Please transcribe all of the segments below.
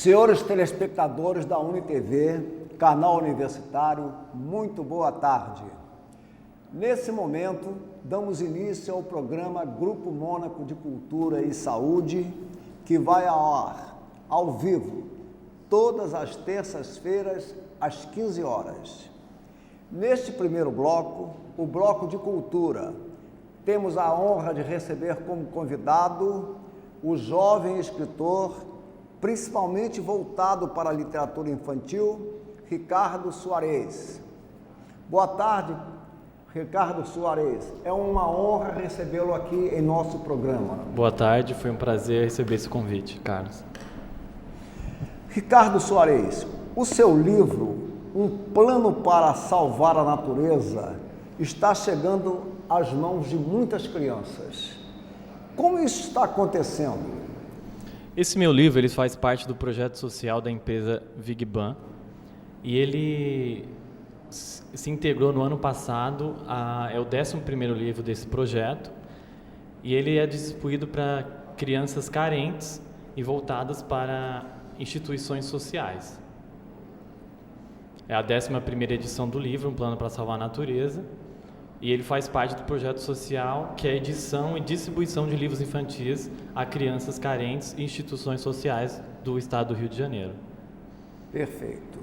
Senhores telespectadores da UniTV, canal universitário, muito boa tarde. Nesse momento, damos início ao programa Grupo Mônaco de Cultura e Saúde, que vai ao ar, ao vivo, todas as terças-feiras, às 15 horas. Neste primeiro bloco, o Bloco de Cultura, temos a honra de receber como convidado o jovem escritor, principalmente voltado para a literatura infantil, Ricardo Soares. Boa tarde, Ricardo Soares. É uma honra recebê-lo aqui em nosso programa. Boa tarde, foi um prazer receber esse convite, Carlos. Ricardo Soares, o seu livro, Um Plano para Salvar a Natureza, está chegando às mãos de muitas crianças. Como isso está acontecendo? Esse meu livro ele faz parte do projeto social da empresa Vigban e ele se integrou no ano passado, é o 11º livro desse projeto e ele é distribuído para crianças carentes e voltadas para instituições sociais. É a 11ª edição do livro, Um Plano para Salvar a Natureza, e ele faz parte do projeto social, que é a edição e distribuição de livros infantis a crianças carentes e instituições sociais do estado do Rio de Janeiro. Perfeito.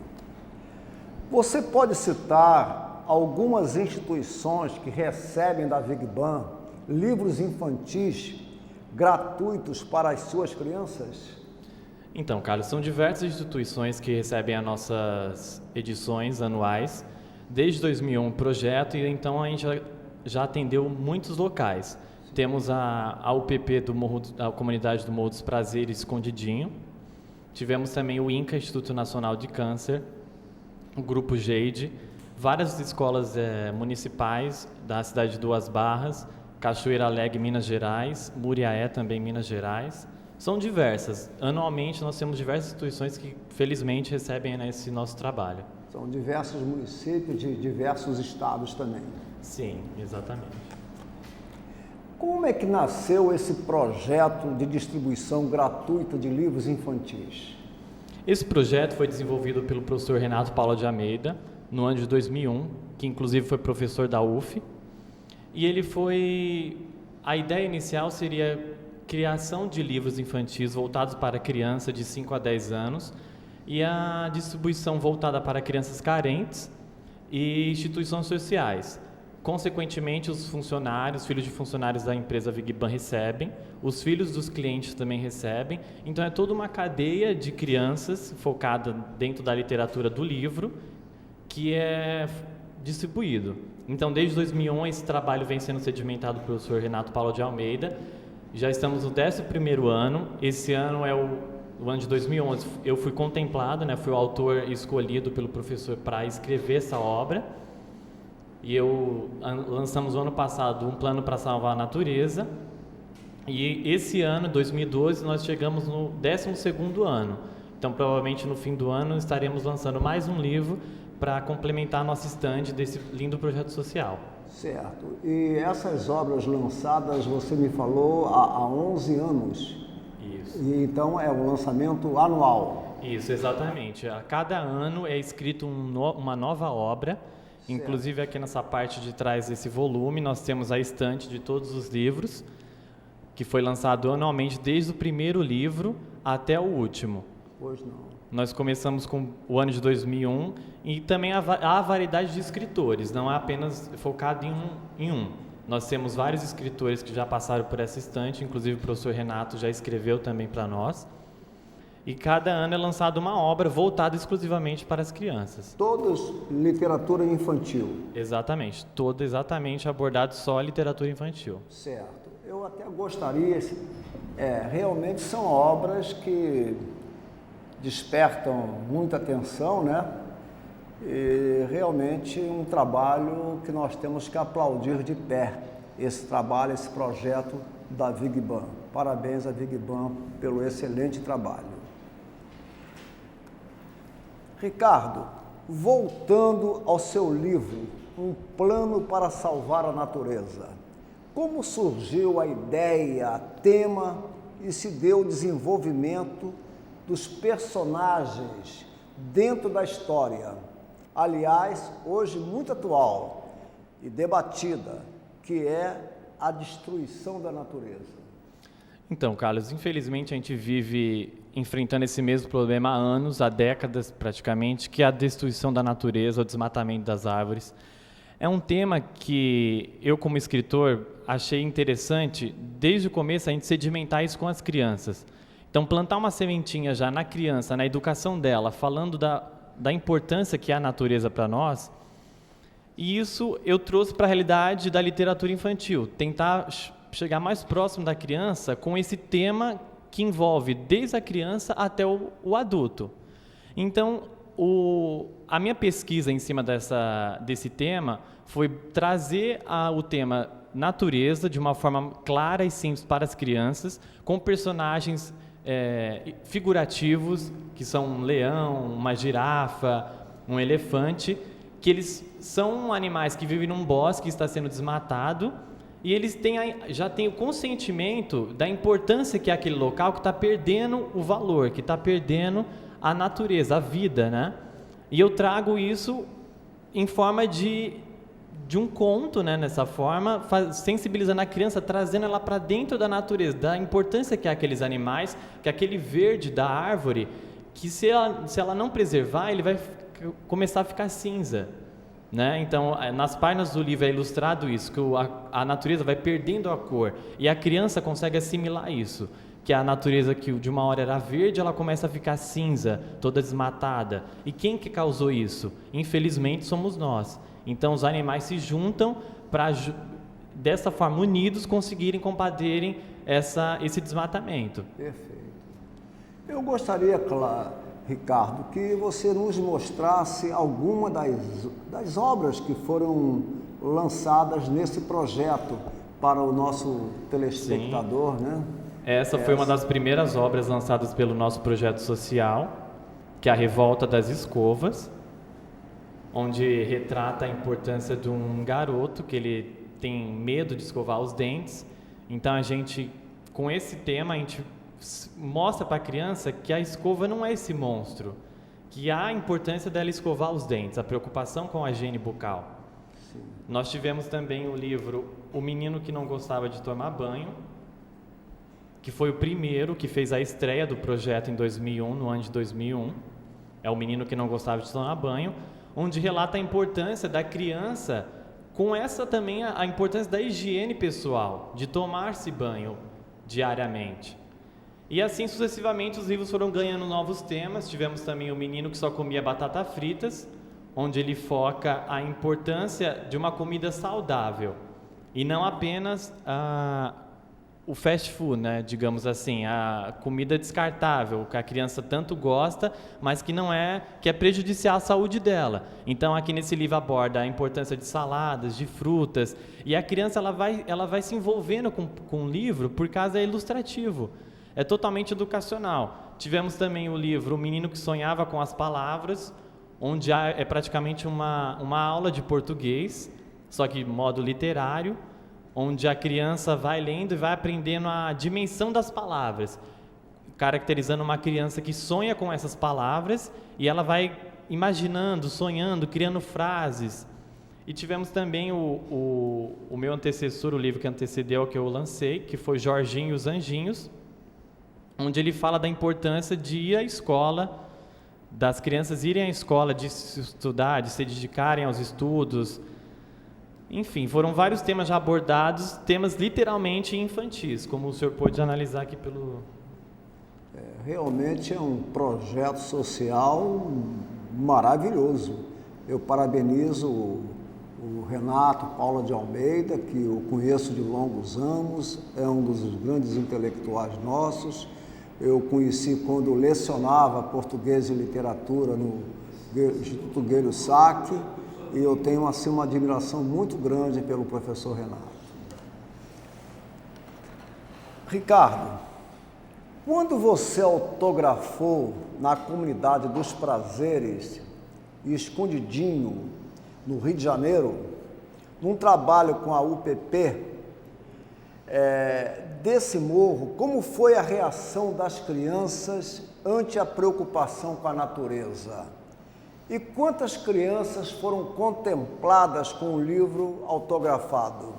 Você pode citar algumas instituições que recebem da Vigban livros infantis gratuitos para as suas crianças? Então, Carlos, são diversas instituições que recebem as nossas edições anuais. Desde 2001 o projeto, e então a gente já atendeu muitos locais. Temos a UPP a Comunidade do Morro dos Prazeres, Escondidinho. Tivemos também o INCA, Instituto Nacional de Câncer, o Grupo Jade, várias escolas municipais da cidade de Duas Barras, Cachoeira Alegre, Minas Gerais, Muriaé, também Minas Gerais. São diversas. Anualmente nós temos diversas instituições que felizmente recebem esse nosso trabalho. São diversos municípios de diversos estados também. Sim, exatamente. Como é que nasceu esse projeto de distribuição gratuita de livros infantis? Esse projeto foi desenvolvido pelo professor Renato Paula de Almeida, no ano de 2001, que inclusive foi professor da UF. E a ideia inicial seria criação de livros infantis voltados para criança de 5 a 10 anos, e a distribuição voltada para crianças carentes e instituições sociais. Consequentemente, os filhos de funcionários da empresa Vigban recebem, os filhos dos clientes também recebem, então é toda uma cadeia de crianças focada dentro da literatura do livro que é distribuído. Então, desde 2001, esse trabalho vem sendo sedimentado pelo professor Renato Paula de Almeida. Já estamos no 11º ano, esse ano é o ano de 2011, eu fui contemplado, fui o autor escolhido pelo professor para escrever essa obra, e lançamos no ano passado Um Plano para Salvar a Natureza, e esse ano, 2012, nós chegamos no 12º ano, então provavelmente no fim do ano estaremos lançando mais um livro para complementar nosso estande desse lindo projeto social. Certo, e essas obras lançadas, você me falou, há 11 anos. Isso. E então é um lançamento anual. Isso, exatamente. A cada ano é escrito uma nova obra. Certo. Inclusive aqui nessa parte de trás desse volume nós temos a estante de todos os livros, que foi lançado anualmente desde o primeiro livro até o último. Pois não. Nós começamos com o ano de 2001 e também há variedade de escritores, não é apenas focado em um. Nós temos vários escritores que já passaram por essa estante, inclusive o professor Renato já escreveu também para nós. E cada ano é lançada uma obra voltada exclusivamente para as crianças. Todos literatura infantil? Exatamente, toda exatamente abordado só a literatura infantil. Certo. Eu até gostaria, realmente são obras que despertam muita atenção, E realmente um trabalho que nós temos que aplaudir de pé, esse trabalho, esse projeto da Vigban. Parabéns à Vigban pelo excelente trabalho. Ricardo, voltando ao seu livro, Um Plano para Salvar a Natureza, como surgiu a ideia, tema e se deu o desenvolvimento dos personagens dentro da história. Aliás, hoje muito atual e debatida, que é a destruição da natureza. Então, Carlos, infelizmente a gente vive enfrentando esse mesmo problema há anos, há décadas praticamente, que é a destruição da natureza, o desmatamento das árvores. É um tema que eu, como escritor, achei interessante, desde o começo, a gente sedimentar isso com as crianças. Então, plantar uma sementinha já na criança, na educação dela, falando da importância que é a natureza para nós, e isso eu trouxe para a realidade da literatura infantil, tentar chegar mais próximo da criança com esse tema que envolve desde a criança até o adulto. Então, a minha pesquisa em cima desse tema foi trazer o tema natureza de uma forma clara e simples para as crianças, com personagens figurativos, que são um leão, uma girafa, um elefante, que eles são animais que vivem num bosque que está sendo desmatado, e eles já têm o consentimento da importância que é aquele local que está perdendo o valor, que está perdendo a natureza, a vida, né? E eu trago isso em forma de um conto, né? Nessa forma, sensibilizando a criança, trazendo ela para dentro da natureza, da importância que é aqueles animais, que é aquele verde da árvore, que se ela não preservar, ele vai começar a ficar cinza. Né? Então, nas páginas do livro é ilustrado isso, que a natureza vai perdendo a cor e a criança consegue assimilar isso, que a natureza que de uma hora era verde, ela começa a ficar cinza, toda desmatada. E quem que causou isso? Infelizmente somos nós. Então os animais se juntam para, dessa forma, unidos, conseguirem combaterem esse desmatamento. Perfeito. Eu gostaria, Ricardo, que você nos mostrasse alguma das obras que foram lançadas nesse projeto para o nosso telespectador, né? Essa foi uma das primeiras obras lançadas pelo nosso projeto social, que é a Revolta das Escovas, onde retrata a importância de um garoto que ele tem medo de escovar os dentes. Então a gente, com esse tema, a gente mostra para a criança que a escova não é esse monstro, que há a importância dela escovar os dentes, a preocupação com a higiene bucal. Sim. Nós tivemos também o livro O Menino que Não Gostava de Tomar Banho, que foi o primeiro que fez a estreia do projeto em 2001, no ano de 2001. É o Menino que Não Gostava de Tomar Banho, onde relata a importância da criança, com essa também a importância da higiene pessoal, de tomar-se banho diariamente. E assim sucessivamente os livros foram ganhando novos temas. Tivemos também O Menino que Só Comia Batata Fritas, onde ele foca a importância de uma comida saudável e não apenas o fast food, né, digamos assim, a comida descartável, que a criança tanto gosta, mas que é prejudicial à saúde dela. Então aqui nesse livro aborda a importância de saladas, de frutas, e a criança ela vai se envolvendo com o livro por causa é ilustrativo. É totalmente educacional. Tivemos também o livro O Menino que Sonhava com as Palavras, onde é praticamente uma aula de português, só que modo literário, onde a criança vai lendo e vai aprendendo a dimensão das palavras, caracterizando uma criança que sonha com essas palavras e ela vai imaginando, sonhando, criando frases. E tivemos também o meu antecessor, o livro que antecedeu ao que eu lancei, que foi Jorginho e os Anjinhos, onde ele fala da importância de ir à escola, das crianças irem à escola, de se estudar, de se dedicarem aos estudos. Enfim, foram vários temas já abordados, temas literalmente infantis, como o senhor pôde analisar aqui pelo... Realmente é um projeto social maravilhoso. Eu parabenizo o Renato Paula de Almeida, que eu conheço de longos anos, é um dos grandes intelectuais nossos. Eu conheci quando lecionava português e literatura no Instituto Guelho Sack, e eu tenho assim uma admiração muito grande pelo professor Renato. Ricardo, quando você autografou na Comunidade dos Prazeres, escondidinho, no Rio de Janeiro, num trabalho com a UPP, desse morro, como foi a reação das crianças ante a preocupação com a natureza? E quantas crianças foram contempladas com o livro autografado?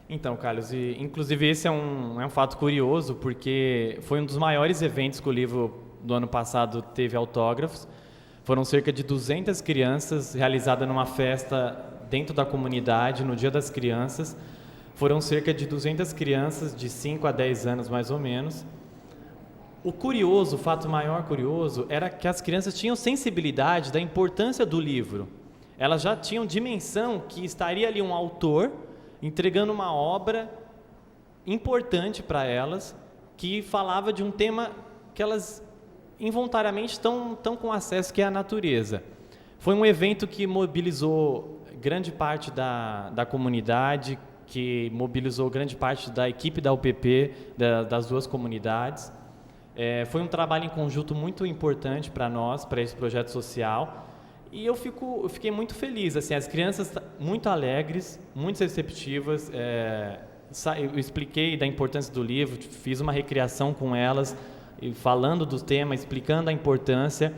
Então, Carlos, inclusive esse é um fato curioso, porque foi um dos maiores eventos que o livro do ano passado teve autógrafos. Foram cerca de 200 crianças realizadas numa festa dentro da comunidade, no Dia das Crianças. Foram cerca de 200 crianças de 5 a 10 anos, mais ou menos. O fato maior curioso, era que as crianças tinham sensibilidade da importância do livro. Elas já tinham dimensão que estaria ali um autor entregando uma obra importante para elas, que falava de um tema que elas involuntariamente estão com acesso, que é a natureza. Foi um evento que mobilizou grande parte da comunidade, que mobilizou grande parte da equipe da UPP, das duas comunidades. Foi um trabalho em conjunto muito importante para nós, para esse projeto social. E eu fiquei muito feliz, assim, as crianças muito alegres, muito receptivas. Eu expliquei da importância do livro, fiz uma recriação com elas, falando do tema, explicando a importância.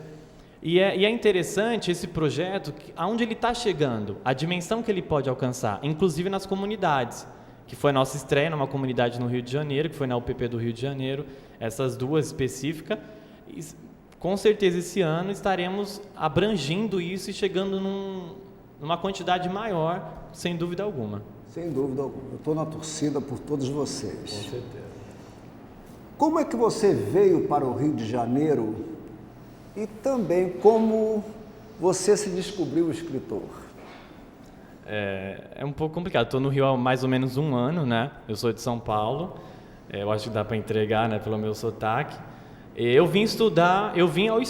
E é interessante esse projeto, aonde ele está chegando, a dimensão que ele pode alcançar, inclusive nas comunidades, que foi a nossa estreia numa comunidade no Rio de Janeiro, que foi na UPP do Rio de Janeiro, essas duas específicas. E, com certeza esse ano estaremos abrangindo isso e chegando numa quantidade maior, sem dúvida alguma. Sem dúvida alguma. Eu estou na torcida por todos vocês. Com certeza. Como é que você veio para o Rio de Janeiro e também como você se descobriu escritor? É um pouco complicado. Estou no Rio há mais ou menos um ano, né? Eu sou de São Paulo. Eu acho que dá para entregar, né, pelo meu sotaque. Eu vim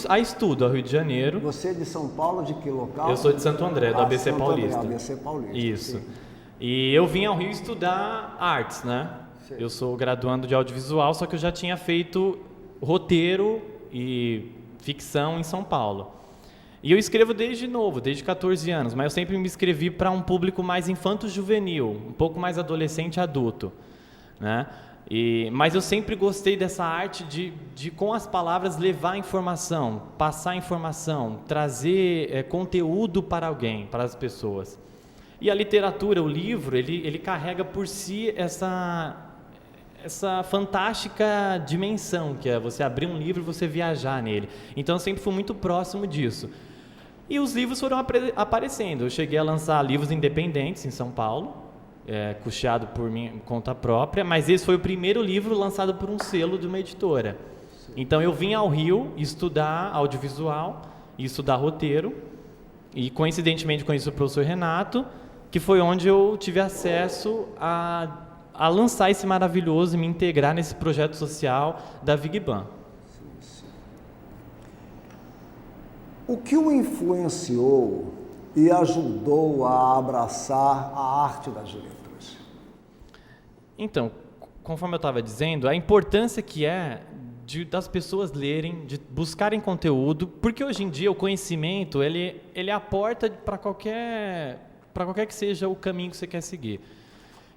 a estudo ao Rio de Janeiro. Você é de São Paulo, de que local? Eu sou de Santo André, do ABC Santo Paulista. André, ABC Paulista. Isso. Sim. E eu vim ao Rio estudar artes, né? Sim. Eu sou graduando de audiovisual, só que eu já tinha feito roteiro e ficção em São Paulo. E eu escrevo desde novo, desde 14 anos, mas eu sempre me escrevi para um público mais infanto-juvenil, um pouco mais adolescente e adulto, né? Mas eu sempre gostei dessa arte de com as palavras, levar informação, passar informação, trazer conteúdo para alguém, para as pessoas. E a literatura, o livro, ele carrega por si essa fantástica dimensão, que é você abrir um livro e você viajar nele. Então eu sempre fui muito próximo disso. E os livros foram aparecendo. Eu cheguei a lançar livros independentes em São Paulo, custeado por minha conta própria, mas esse foi o primeiro livro lançado por um selo de uma editora. Então eu vim ao Rio estudar audiovisual e estudar roteiro, e coincidentemente conheci o professor Renato, que foi onde eu tive acesso a lançar esse maravilhoso e me integrar nesse projeto social da Vigban. O que o influenciou e ajudou a abraçar a arte das letras? Então, conforme eu estava dizendo, a importância que das pessoas lerem, de buscarem conteúdo, porque hoje em dia o conhecimento ele é a porta para qualquer que seja o caminho que você quer seguir,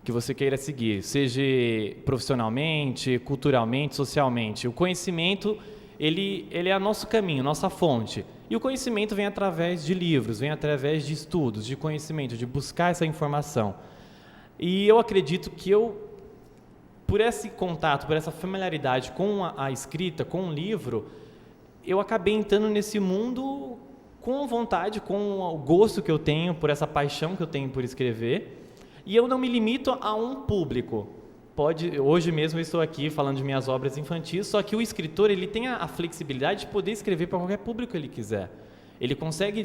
que você queira seguir, seja profissionalmente, culturalmente, socialmente. O conhecimento ele é o nosso caminho, nossa fonte. E o conhecimento vem através de livros, vem através de estudos, de conhecimento, de buscar essa informação. E eu acredito que por esse contato, por essa familiaridade com a escrita, com o livro, eu acabei entrando nesse mundo com vontade, com o gosto que eu tenho, por essa paixão que eu tenho por escrever. E eu não me limito a um público. Hoje mesmo eu estou aqui falando de minhas obras infantis, só que o escritor ele tem a flexibilidade de poder escrever para qualquer público que ele quiser. Ele consegue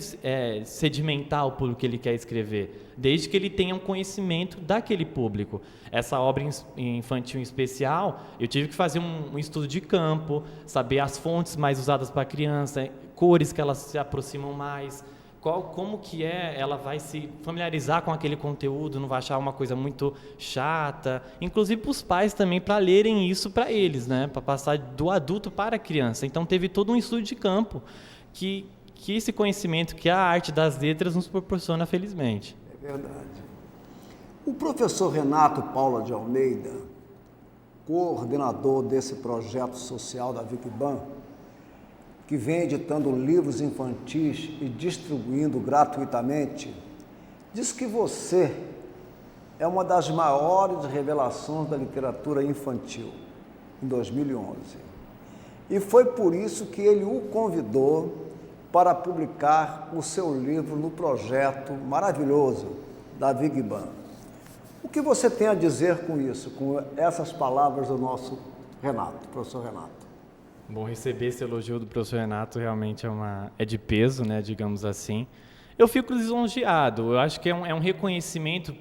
sedimentar o público que ele quer escrever, desde que ele tenha um conhecimento daquele público. Essa obra infantil em especial, eu tive que fazer um estudo de campo, saber as fontes mais usadas para a criança, cores que elas se aproximam mais, como que ela vai se familiarizar com aquele conteúdo, não vai achar uma coisa muito chata, inclusive para os pais também, para lerem isso para eles, né? Para passar do adulto para a criança. Então teve todo um estudo de campo que esse conhecimento que a arte das letras nos proporciona, felizmente. É verdade. O professor Renato Paula de Almeida, coordenador desse projeto social da Vigban, que vem editando livros infantis e distribuindo gratuitamente, diz que você é uma das maiores revelações da literatura infantil, em 2011. E foi por isso que ele o convidou para publicar o seu livro no projeto maravilhoso da Vigban. O que você tem a dizer com isso, com essas palavras do nosso Renato, professor Renato? Bom, receber esse elogio do professor Renato realmente é de peso, né, digamos assim. Eu fico lisonjeado, eu acho que é um reconhecimento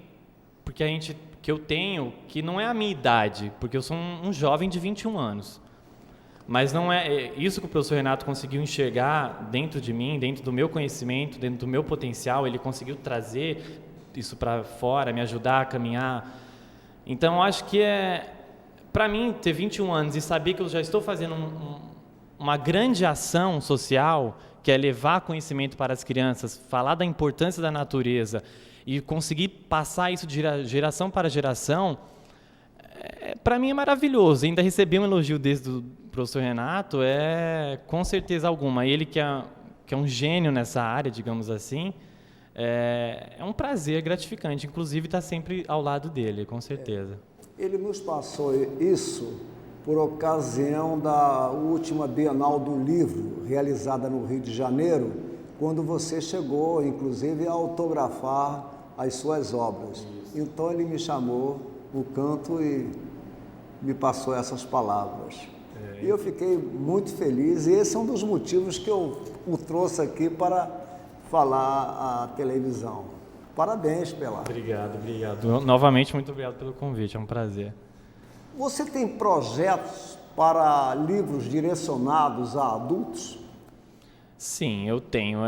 que eu tenho, que não é a minha idade, porque eu sou um jovem de 21 anos. Mas não é isso que o professor Renato conseguiu enxergar dentro de mim, dentro do meu conhecimento, dentro do meu potencial, ele conseguiu trazer isso para fora, me ajudar a caminhar. Então, eu acho que para mim, ter 21 anos e saber que eu já estou fazendo uma grande ação social, que é levar conhecimento para as crianças, falar da importância da natureza e conseguir passar isso de geração para geração, para mim é maravilhoso. Ainda receber um elogio desse do professor Renato com certeza alguma. Ele que é um gênio nessa área, digamos assim, é um prazer gratificante, inclusive estar sempre ao lado dele, com certeza. Ele nos passou isso por ocasião da última Bienal do Livro, realizada no Rio de Janeiro, quando você chegou, inclusive, a autografar as suas obras. Então ele me chamou no canto e me passou essas palavras. E eu fiquei muito feliz, e esse é um dos motivos que eu o trouxe aqui para falar à televisão. Parabéns pela... Obrigado. Novamente, muito obrigado pelo convite, é um prazer. Você tem projetos para livros direcionados a adultos? Sim, eu tenho.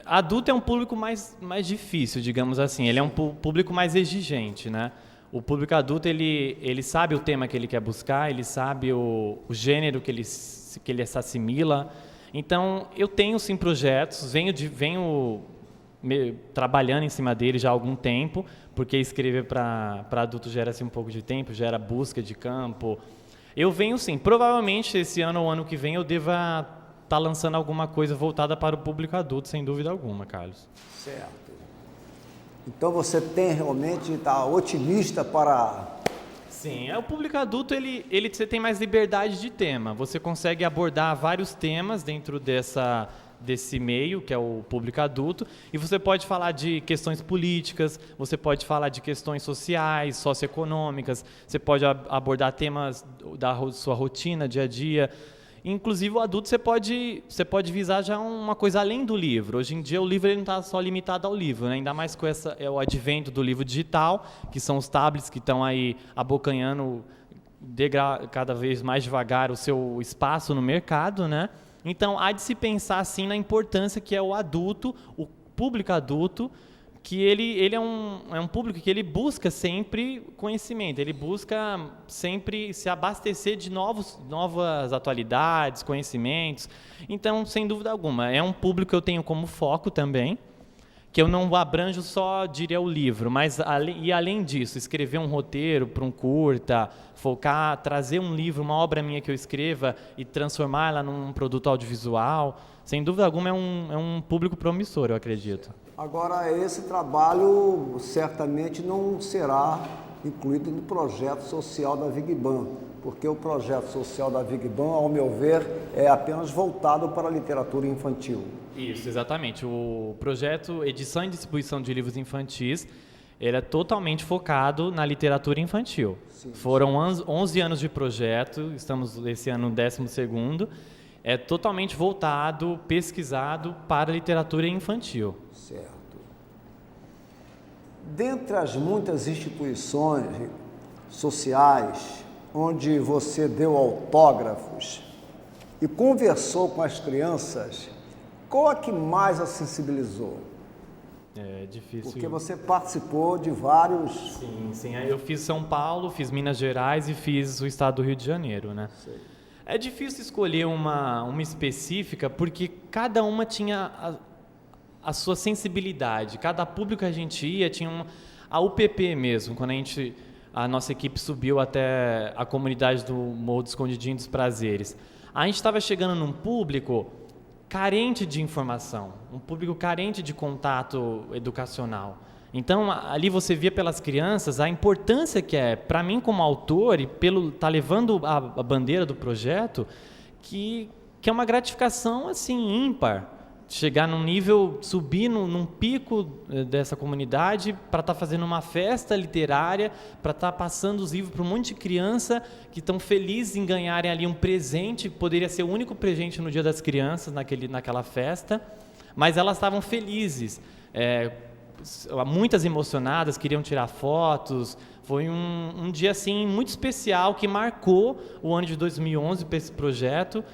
Adulto é um público mais difícil, digamos assim, ele é um público mais exigente, né? O público adulto, ele sabe o tema que ele quer buscar, ele sabe o gênero que ele se assimila. Então, eu tenho sim projetos, venho trabalhando em cima dele já há algum tempo, porque escrever para adultos gera-se um pouco de tempo, gera busca de campo. Eu venho sim, provavelmente esse ano ou ano que vem eu deva estar lançando alguma coisa voltada para o público adulto, sem dúvida alguma, Carlos. Certo. Então você está otimista para... Sim, o público adulto, você tem mais liberdade de tema, você consegue abordar vários temas dentro desse meio, que é o público adulto, e você pode falar de questões políticas, você pode falar de questões sociais, socioeconômicas, você pode abordar temas da sua rotina, dia a dia. Inclusive, o adulto você pode visar já uma coisa além do livro. Hoje em dia, o livro ele não está só limitado ao livro, né? Ainda mais com o advento do livro digital, que são os tablets que estão aí abocanhando cada vez mais devagar o seu espaço no mercado, né? Então, há de se pensar assim na importância que é o adulto, o público adulto, que ele é um público que ele busca sempre conhecimento, ele busca sempre se abastecer de novas atualidades, conhecimentos. Então, sem dúvida alguma, é um público que eu tenho como foco também, que eu não abranjo só, diria, o livro, mas além disso, escrever um roteiro para um curta, focar, trazer um livro, uma obra minha que eu escreva e transformá-la num produto audiovisual, sem dúvida alguma é um público promissor, eu acredito. Agora, esse trabalho certamente não será incluído no projeto social da Vigban, porque o projeto social da Vigban, ao meu ver, é apenas voltado para a literatura infantil. Isso, exatamente. O projeto Edição e Distribuição de Livros Infantis, ele é totalmente focado na literatura infantil. Sim. Foram 11 anos de projeto, estamos esse ano no 12º, é totalmente voltado, pesquisado para a literatura infantil. Certo. Dentre as muitas instituições sociais onde você deu autógrafos e conversou com as crianças, qual a que mais a sensibilizou? É difícil. Porque você participou de vários... Sim. Eu fiz São Paulo, fiz Minas Gerais e fiz o estado do Rio de Janeiro, né? Sei. É difícil escolher uma específica, porque cada uma tinha a sua sensibilidade. Cada público que a gente ia tinha a UPP mesmo, quando a nossa equipe subiu até a comunidade do Morro do Escondidinho dos Prazeres. A gente estava chegando num público carente de informação, um público carente de contato educacional. Então, ali você via pelas crianças a importância que é, para mim como autor, e pelo tá levando a bandeira do projeto, que é uma gratificação assim ímpar. Chegar num nível, subir num pico dessa comunidade para estar fazendo uma festa literária, para estar passando os livros para um monte de criança que estão felizes em ganharem ali um presente, poderia ser o único presente no Dia das Crianças, naquela festa, mas elas estavam felizes, muitas emocionadas, queriam tirar fotos. Foi um dia assim, muito especial, que marcou o ano de 2011 para esse projeto,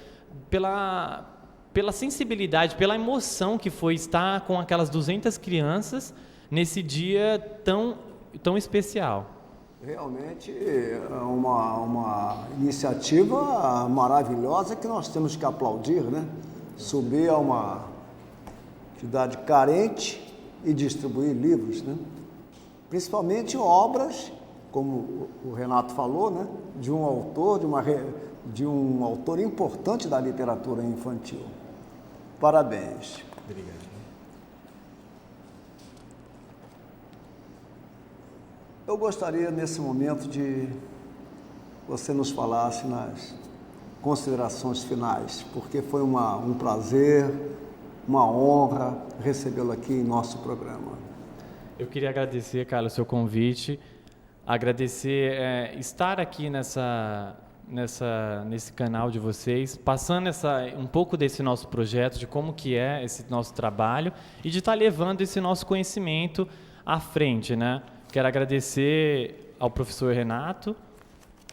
pela sensibilidade, pela emoção que foi estar com aquelas 200 crianças nesse dia tão especial. Realmente é uma iniciativa maravilhosa que nós temos que aplaudir, né? Subir a uma cidade carente e distribuir livros, né? Principalmente obras, como o Renato falou, né? De um autor importante da literatura infantil. Parabéns. Obrigado. Eu gostaria, nesse momento, de você nos falasse nas considerações finais, porque foi um prazer, uma honra recebê-lo aqui em nosso programa. Eu queria agradecer, Carlos, o seu convite, agradecer estar aqui nesse canal de vocês, passando um pouco desse nosso projeto, de como que é esse nosso trabalho e de estar levando esse nosso conhecimento à frente, né? Quero agradecer ao professor Renato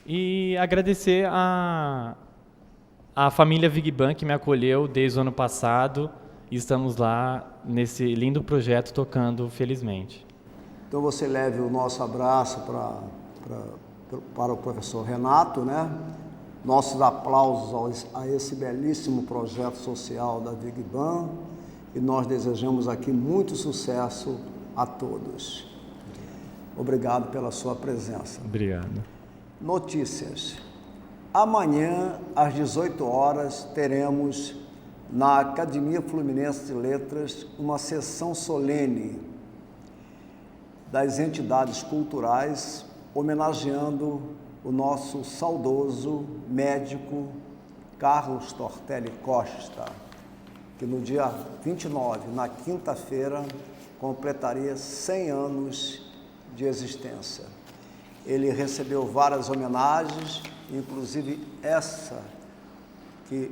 e agradecer a família Vigban, que me acolheu desde o ano passado, e estamos lá nesse lindo projeto tocando felizmente. Então você leve o nosso abraço para o professor Renato, né? Nossos aplausos a esse belíssimo projeto social da Vigban, e nós desejamos aqui muito sucesso a todos. Obrigado pela sua presença. Obrigado. Notícias. Amanhã, às 18 horas, teremos na Academia Fluminense de Letras uma sessão solene das entidades culturais, homenageando o nosso saudoso médico Carlos Tortelli Costa, que no dia 29, na quinta-feira, completaria 100 anos de existência. Ele recebeu várias homenagens, inclusive essa, que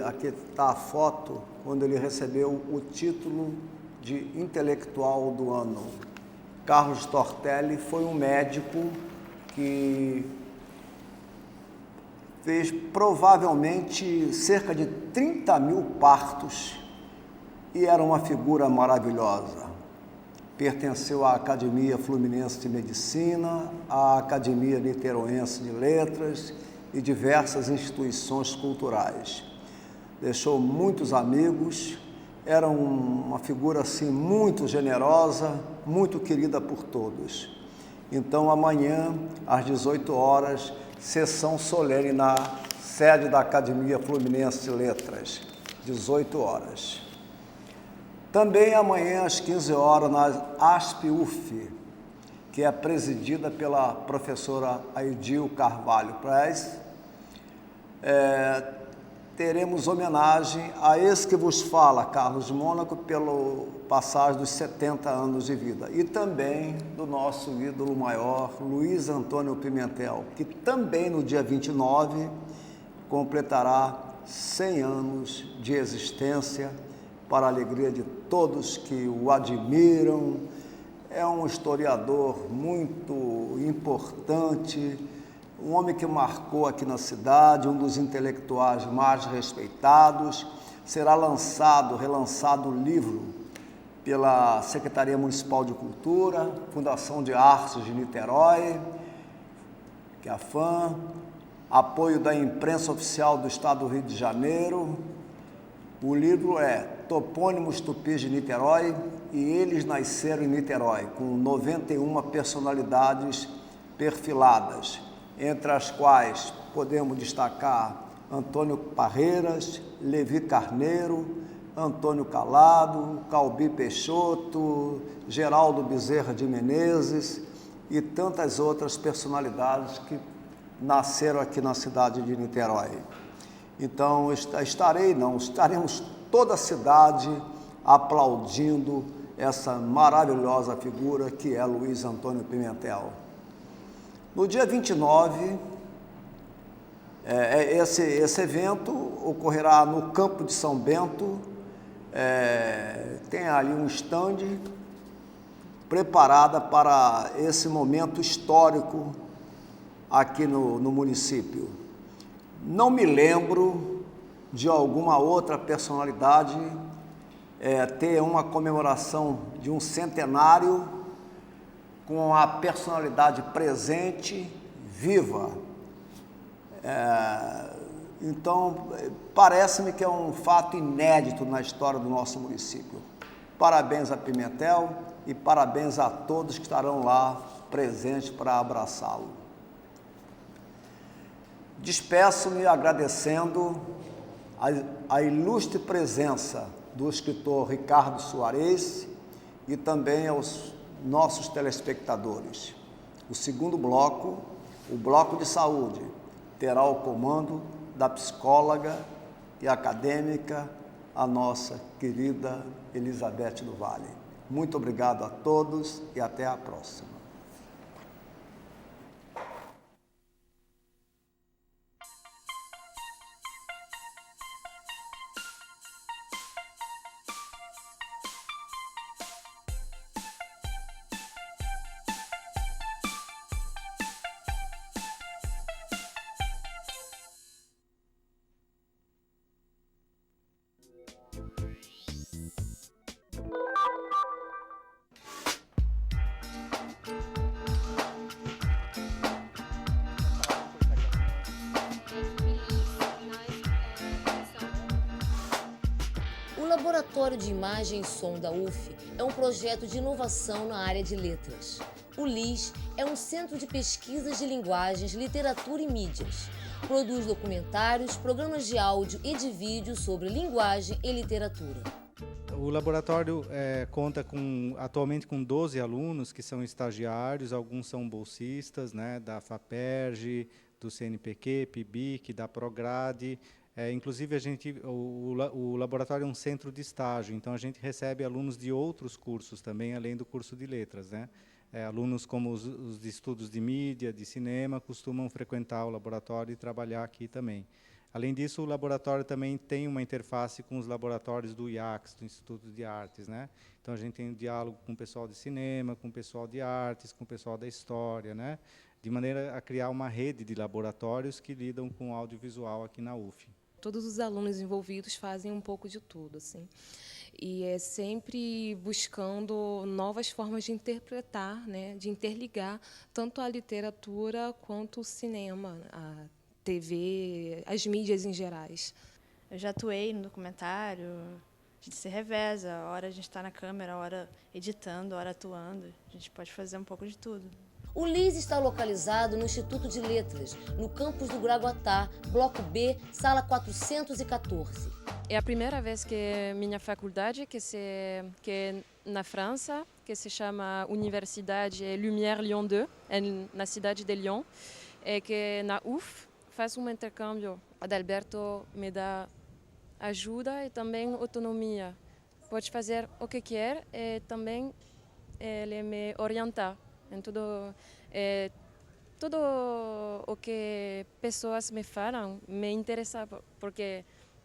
aqui está a foto, quando ele recebeu o título de intelectual do ano. Carlos Tortelli foi um médico que fez provavelmente cerca de 30 mil partos e era uma figura maravilhosa. Pertenceu à Academia Fluminense de Medicina, à Academia Niteroense de Letras e diversas instituições culturais. Deixou muitos amigos, era uma figura assim muito generosa, muito querida por todos. Então amanhã, às 18 horas, sessão solene na sede da Academia Fluminense de Letras, 18 horas. Também amanhã, às 15 horas, na ASP-UF, que é presidida pela professora Aidil Carvalho Prez, teremos homenagem a esse que vos fala, Carlos Mônaco, pelo passagem dos 70 anos de vida. E também do nosso ídolo maior, Luiz Antônio Pimentel, que também no dia 29 completará 100 anos de existência, para a alegria de todos que o admiram. É um historiador muito importante, um homem que marcou aqui na cidade, um dos intelectuais mais respeitados. Será relançado o livro pela Secretaria Municipal de Cultura, Fundação de Artes de Niterói, que é a FAM, apoio da imprensa oficial do Estado do Rio de Janeiro. O livro é Topônimos Tupis de Niterói e Eles Nasceram em Niterói, com 91 personalidades perfiladas, entre as quais podemos destacar Antônio Parreiras, Levi Carneiro, Antônio Calado, Calbi Peixoto, Geraldo Bezerra de Menezes e tantas outras personalidades que nasceram aqui na cidade de Niterói. Então, estaremos toda a cidade aplaudindo essa maravilhosa figura que é Luiz Antônio Pimentel. No dia 29, esse evento ocorrerá no Campo de São Bento. Tem ali um stand preparado para esse momento histórico aqui no município. Não me lembro de alguma outra personalidade ter uma comemoração de um centenário com a personalidade presente, viva. Então, parece-me que é um fato inédito na história do nosso município. Parabéns a Pimentel e parabéns a todos que estarão lá presentes para abraçá-lo. Despeço-me agradecendo a ilustre presença do escritor Ricardo Soares e também aos nossos telespectadores. O segundo bloco, o bloco de saúde, terá o comando da psicóloga e acadêmica, a nossa querida Elizabeth do Vale. Muito obrigado a todos e até a próxima. O Laboratório de Imagem e Som da UF é um projeto de inovação na área de letras. O LIS é um centro de pesquisas de linguagens, literatura e mídias. Produz documentários, programas de áudio e de vídeo sobre linguagem e literatura. O laboratório conta atualmente com 12 alunos que são estagiários, alguns são bolsistas, né, da FAPERJ, do CNPq, PIBIC, da Prograde. Inclusive, o laboratório é um centro de estágio, então a gente recebe alunos de outros cursos também, além do curso de letras, né? Alunos como os de estudos de mídia, de cinema, costumam frequentar o laboratório e trabalhar aqui também. Além disso, o laboratório também tem uma interface com os laboratórios do IACS, do Instituto de Artes, né? Então, a gente tem um diálogo com o pessoal de cinema, com o pessoal de artes, com o pessoal da história, né? De maneira a criar uma rede de laboratórios que lidam com o audiovisual aqui na UF. Todos os alunos envolvidos fazem um pouco de tudo, assim. E é sempre buscando novas formas de interpretar, né, de interligar tanto a literatura quanto o cinema, a TV, as mídias em gerais. Eu já atuei no documentário, a gente se reveza, a hora a gente está na câmera, a hora editando, a hora atuando, a gente pode fazer um pouco de tudo. O LIS está localizado no Instituto de Letras, no campus do Gragoatá, Bloco B, sala 414. É a primeira vez que minha faculdade, que é na França, que se chama Universidade Lumière Lyon 2, na cidade de Lyon, é que na UF faz um intercâmbio. Adalberto me dá ajuda e também autonomia. Pode fazer o que quer e também ele me orienta em tudo o que pessoas me falam me interessa, porque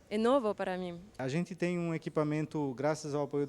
é novo para mim. A gente tem um equipamento, graças ao apoio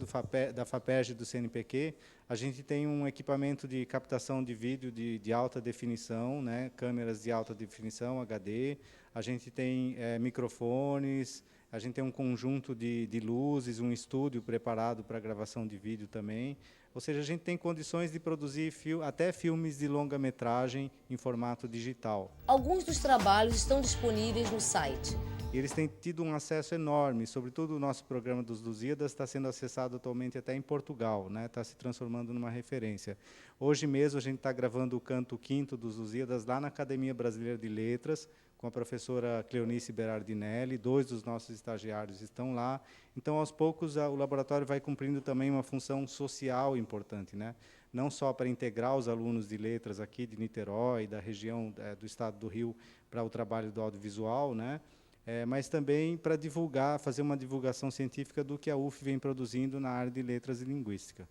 da FAPERJ e do CNPq, a gente tem um equipamento de captação de vídeo de alta definição, né, câmeras de alta definição, HD, a gente tem microfones, a gente tem um conjunto de luzes, um estúdio preparado para gravação de vídeo também. Ou seja, a gente tem condições de produzir até filmes de longa-metragem em formato digital. Alguns dos trabalhos estão disponíveis no site E eles têm tido um acesso enorme, sobretudo o nosso programa dos Lusíadas está sendo acessado atualmente até em Portugal, né? Está se transformando numa referência. Hoje mesmo a gente está gravando o canto 5º dos Lusíadas lá na Academia Brasileira de Letras, com a professora Cleonice Berardinelli, 2 dos nossos estagiários estão lá. Então, aos poucos, o laboratório vai cumprindo também uma função social importante, né? Não só para integrar os alunos de letras aqui de Niterói, da região do estado do Rio, para o trabalho do audiovisual, né? Mas também para divulgar, fazer uma divulgação científica do que a UF vem produzindo na área de letras e linguística.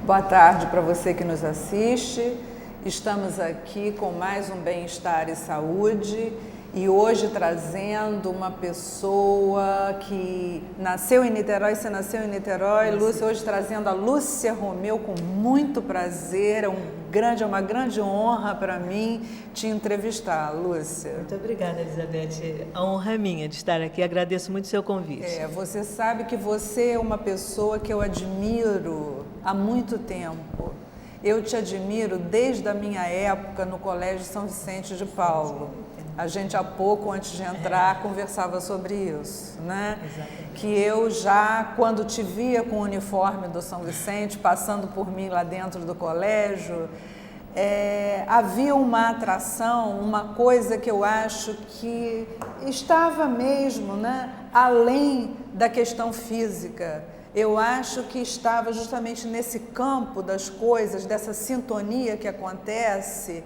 Boa tarde para você que nos assiste. Estamos aqui com mais um Bem-Estar e Saúde e hoje trazendo uma pessoa que nasceu em Niterói, você nasceu em Niterói, Lúcia, hoje trazendo a Lúcia Romeu com muito prazer, é uma grande honra para mim te entrevistar, Lúcia. Muito obrigada, Elizabeth. A honra é minha de estar aqui, agradeço muito o seu convite. Você sabe que você é uma pessoa que eu admiro há muito tempo. Eu te admiro desde a minha época no Colégio São Vicente de Paulo. A gente há pouco, antes de entrar, conversava sobre isso, né? Exatamente. Que eu já, quando te via com o uniforme do São Vicente, passando por mim lá dentro do colégio, havia uma atração, uma coisa que eu acho que estava mesmo, né, além da questão física. Eu acho que estava justamente nesse campo das coisas, dessa sintonia que acontece,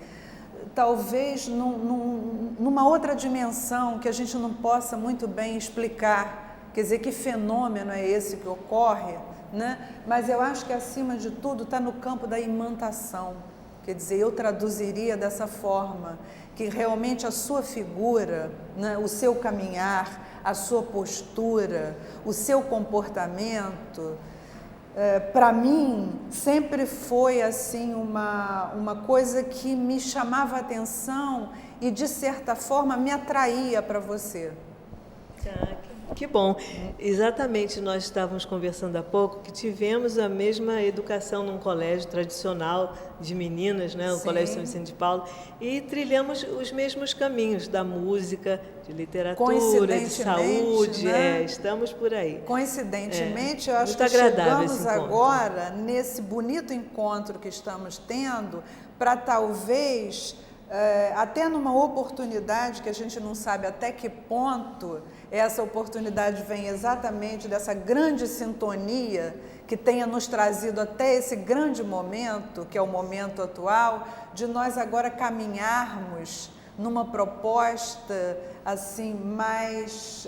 talvez numa outra dimensão que a gente não possa muito bem explicar. Quer dizer, que fenômeno é esse que ocorre, né? Mas eu acho que, acima de tudo, está no campo da imantação. Quer dizer, eu traduziria dessa forma, que realmente a sua figura, né, o seu caminhar, a sua postura, o seu comportamento, para mim, sempre foi assim uma coisa que me chamava a atenção e, de certa forma, me atraía para você. Que bom. Exatamente, nós estávamos conversando há pouco que tivemos a mesma educação num colégio tradicional de meninas, né, o Colégio São Vicente de Paulo, e trilhamos os mesmos caminhos da música, de literatura, de saúde, né? Estamos por aí. Coincidentemente, eu acho que chegamos agora nesse bonito encontro que estamos tendo para talvez, até numa oportunidade que a gente não sabe até que ponto essa oportunidade vem exatamente dessa grande sintonia que tenha nos trazido até esse grande momento, que é o momento atual, de nós agora caminharmos numa proposta assim mais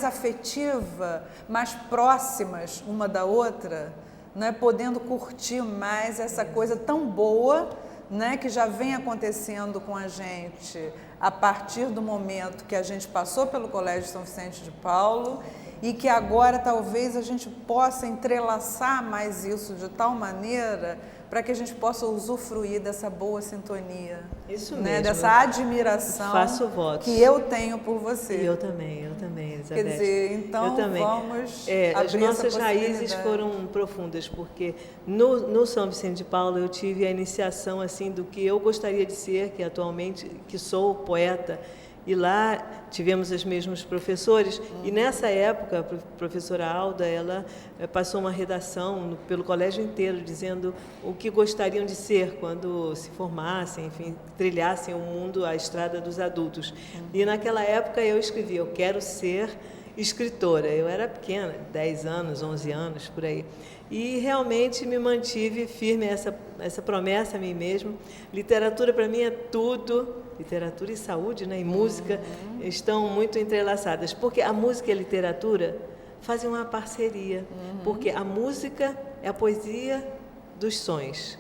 afetiva, mais próximas uma da outra, né? Podendo curtir mais essa coisa tão boa, né, que já vem acontecendo com a gente a partir do momento que a gente passou pelo Colégio São Vicente de Paulo e que agora talvez a gente possa entrelaçar mais isso de tal maneira para que a gente possa usufruir dessa boa sintonia. Isso né? mesmo. Dessa admiração Faço votos. que eu tenho por você. Eu também, Elizabeth. Quer dizer, então vamos abrir as nossas essa raízes foram profundas, porque no São Vicente de Paulo eu tive a iniciação assim do que eu gostaria de ser, que atualmente que sou poeta. E lá tivemos os mesmos professores, e nessa época a professora Alda, ela passou uma redação pelo colégio inteiro, dizendo o que gostariam de ser quando se formassem, enfim, trilhassem o mundo, a estrada dos adultos. E naquela época eu escrevi, eu quero ser escritora. Eu era pequena, 10 anos, 11 anos, por aí. E realmente me mantive firme essa promessa a mim mesma. Literatura para mim é tudo. Literatura e saúde, né, e música estão muito entrelaçadas, porque a música e a literatura fazem uma parceria, porque a música é a poesia dos sons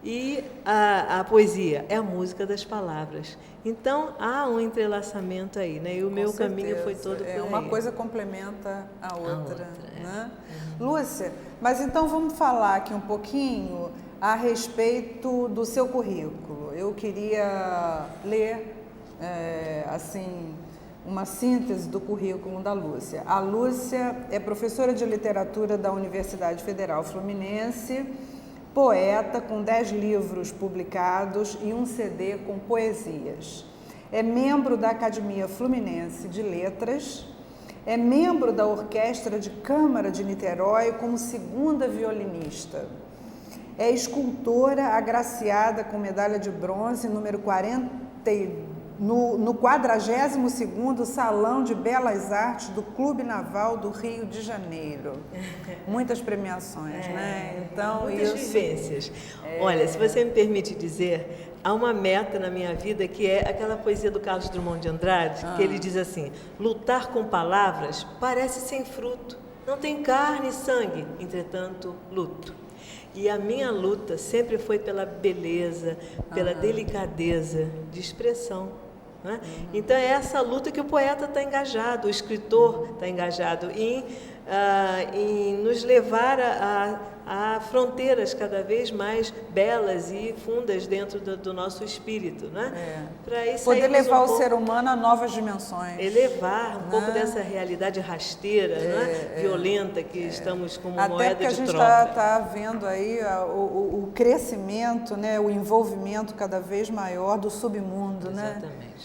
e a poesia é a música das palavras. Então há um entrelaçamento aí, né? E o meu caminho foi todo por aí. Uma coisa complementa a outra, né? Lúcia, mas então vamos falar aqui um pouquinho a respeito do seu currículo. Eu queria ler, assim, uma síntese do currículo da Lúcia. A Lúcia é professora de literatura da Universidade Federal Fluminense, poeta com 10 livros publicados e um CD com poesias. É membro da Academia Fluminense de Letras, é membro da Orquestra de Câmara de Niterói como segunda violinista. É escultora agraciada com medalha de bronze número 40 no 42º Salão de Belas Artes do Clube Naval do Rio de Janeiro. Muitas premiações, né? Então, muitas vivências. Olha, se você me permite dizer, há uma meta na minha vida que é aquela poesia do Carlos Drummond de Andrade, que ele diz assim: lutar com palavras parece sem fruto, não tem carne e sangue, entretanto luto. E a minha luta sempre foi pela beleza, pela delicadeza de expressão. Né? Então é essa luta que o poeta está engajado, o escritor está engajado em nos levar a fronteiras cada vez mais belas e fundas dentro do nosso espírito, né? Poder levar o ser humano a novas dimensões. Elevar um pouco dessa realidade rasteira, né? Violenta, que estamos como moeda de troca. Até porque a gente está vendo aí o crescimento, né? O envolvimento cada vez maior do submundo, né?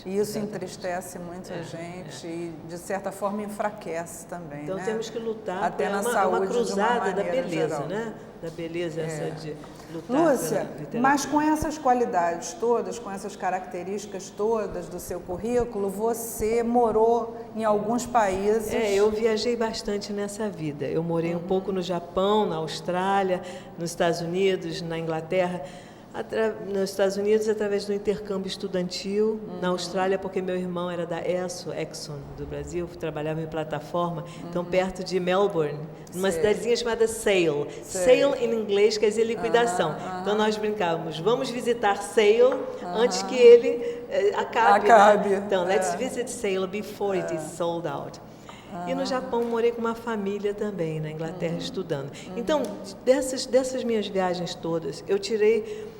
E isso entristece muita gente e, de certa forma, enfraquece também. Então, né? temos que lutar até por uma cruzada da beleza, né? Da beleza, essa de lutar. Lúcia, mas com essas qualidades todas, com essas características todas do seu currículo, você morou em alguns países. Eu viajei bastante nessa vida. Eu morei um pouco no Japão, na Austrália, nos Estados Unidos, na Inglaterra. Nos Estados Unidos, através do intercâmbio estudantil, na Austrália, porque meu irmão era da Exxon, do Brasil, trabalhava em plataforma, então perto de Melbourne, numa cidadezinha chamada Sale. Sale, em inglês, quer dizer liquidação. Então, nós brincávamos, vamos visitar Sale antes que ele acabe. Né? Então, let's visit Sale before it is sold out. E no Japão morei com uma família também, na Inglaterra, estudando. Então, dessas minhas viagens todas, eu tirei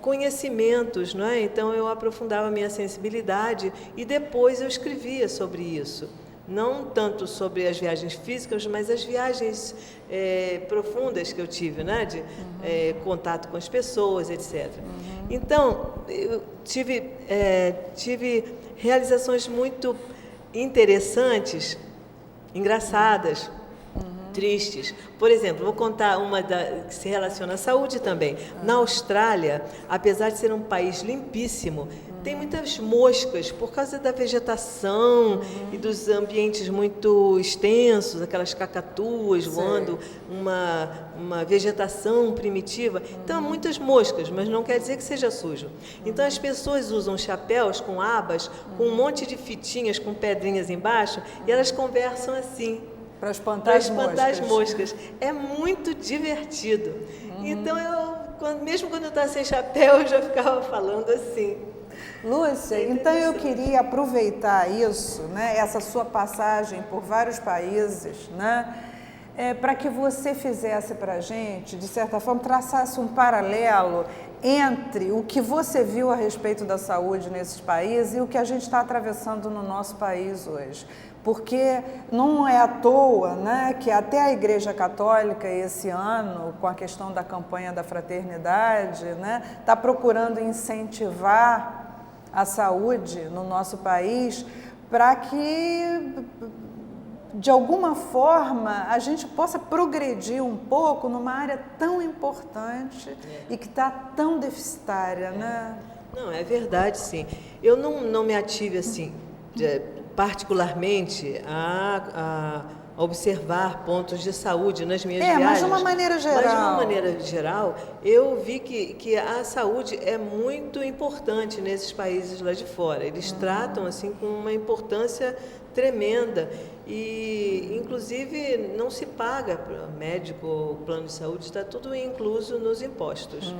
conhecimentos, não é? Então eu aprofundava a minha sensibilidade e depois eu escrevia sobre isso. Não tanto sobre as viagens físicas, mas as viagens profundas que eu tive, né? De contato com as pessoas, etc. Então, eu tive realizações muito interessantes, engraçadas, tristes. Por exemplo, vou contar uma que se relaciona à saúde também. Na Austrália, apesar de ser um país limpíssimo, tem muitas moscas por causa da vegetação e dos ambientes muito extensos, aquelas cacatuas voando, uma vegetação primitiva. Então, há muitas moscas, mas não quer dizer que seja sujo. Então, as pessoas usam chapéus com abas, com um monte de fitinhas, com pedrinhas embaixo, e elas conversam assim. Para espantar as moscas. É muito divertido. Então, mesmo quando eu estava sem chapéu, eu já ficava falando assim. Lúcia, então eu queria aproveitar isso, né, essa sua passagem por vários países, né, para que você fizesse para a gente, de certa forma, traçasse um paralelo entre o que você viu a respeito da saúde nesses países e o que a gente está atravessando no nosso país hoje. Porque não é à toa, né, que até a Igreja Católica, esse ano, com a questão da campanha da fraternidade, né, está procurando incentivar a saúde no nosso país para que, de alguma forma, a gente possa progredir um pouco numa área tão importante e que está tão deficitária, né? Não, é verdade, sim. Eu não me ative assim... particularmente a observar pontos de saúde nas minhas viagens. Mas de uma maneira geral. Mas de uma maneira geral, eu vi que a saúde é muito importante nesses países lá de fora. Eles tratam assim com uma importância tremenda e, inclusive, não se paga para médico ou plano de saúde, está tudo incluso nos impostos.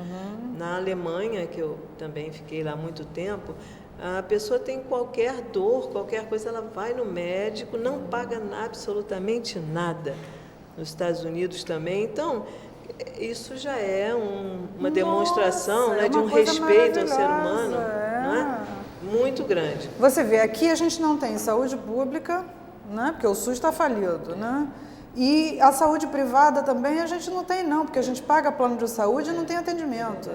Na Alemanha, que eu também fiquei lá há muito tempo, a pessoa tem qualquer dor, qualquer coisa, ela vai no médico, não paga absolutamente nada. Nos Estados Unidos também. Então, isso já é uma demonstração, né, de um respeito ao ser humano, não é? Muito grande. Você vê, aqui a gente não tem saúde pública, né, porque o SUS está falido, né? E a saúde privada também a gente não tem não, porque a gente paga plano de saúde e não tem atendimento.